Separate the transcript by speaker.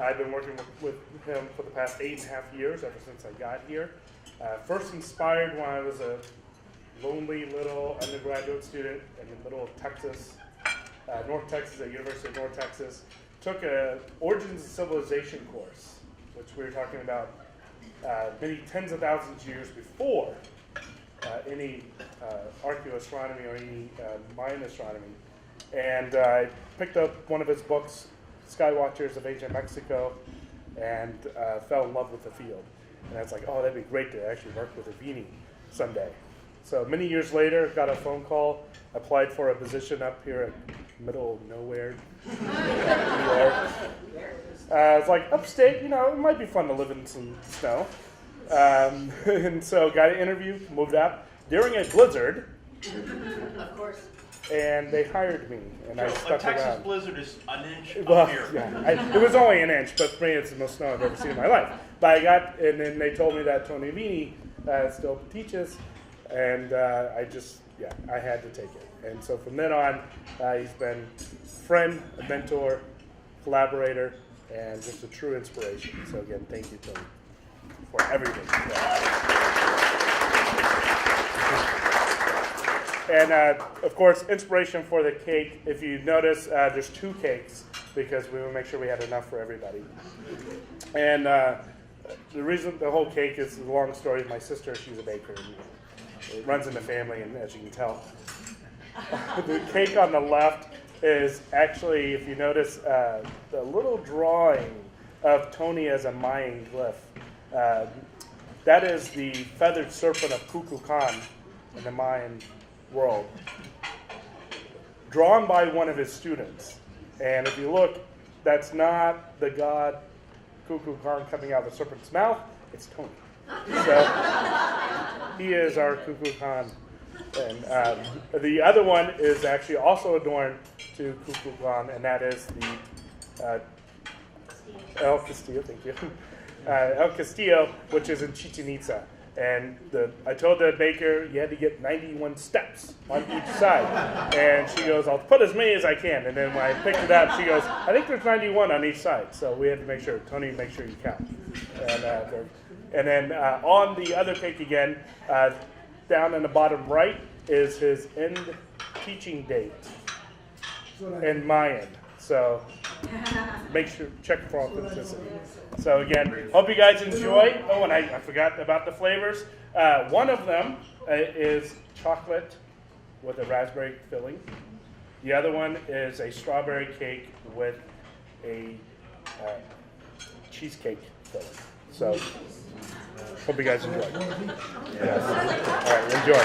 Speaker 1: I've been working with him for the past 8.5 years, ever since I got here. First inspired when I was a lonely little undergraduate student in the middle of Texas, North Texas, at University of North Texas. Took a Origins of Civilization course, which we were talking about many tens of thousands of years before any archaeoastronomy or any Mayan astronomy. And I picked up one of his books, Skywatchers of Ancient Mexico, and fell in love with the field. And I was like, oh, that'd be great to actually work with Eakin someday. So many years later, got a phone call, applied for a position up here at middle of nowhere, New York. It's like upstate, it might be fun to live in some snow. And so got an interview, moved out during a blizzard.
Speaker 2: Of course.
Speaker 1: And they hired me, and I stuck
Speaker 3: a Texas
Speaker 1: around.
Speaker 3: blizzard is an inch
Speaker 1: Well,
Speaker 3: up here.
Speaker 1: yeah, it was only an inch, but for me, it's the most snow I've ever seen in my life. But and then they told me that Tony Vini still teaches, and I had to take it. And so from then on, he's been a friend, a mentor, collaborator, and just a true inspiration. So again, thank you, Tony, for everything. And of course, inspiration for the cake. If you notice, there's 2 cakes because we want to make sure we had enough for everybody. And the reason the whole cake is a long story. My sister, she's a baker, and it runs in the family, and as you can tell, the cake on the left is actually, if you notice, the little drawing of Tony as a Mayan glyph. That is the feathered serpent of Kukulkan in the Mayan world, drawn by one of his students. And if you look, that's not the god Kukulkan coming out of the serpent's mouth, it's Tony. So he is our Kukulkan. And the other one is actually also adorned to Kukulkan, and that is the El Castillo, thank you. El Castillo, which is in Chichen Itza. And I told the baker you had to get 91 steps on each side. And she goes, I'll put as many as I can. And then when I picked it up, she goes, I think there's 91 on each side. So we had to make sure, Tony, make sure you count. And then on the other cake again, down in the bottom right is his end teaching date in Mayan. So make sure, check for authenticity. So again, hope you guys enjoy. Oh, and I forgot about the flavors. One of them is chocolate with a raspberry filling. The other one is a strawberry cake with a cheesecake filling. So hope you guys enjoy. Yes. All right, enjoy.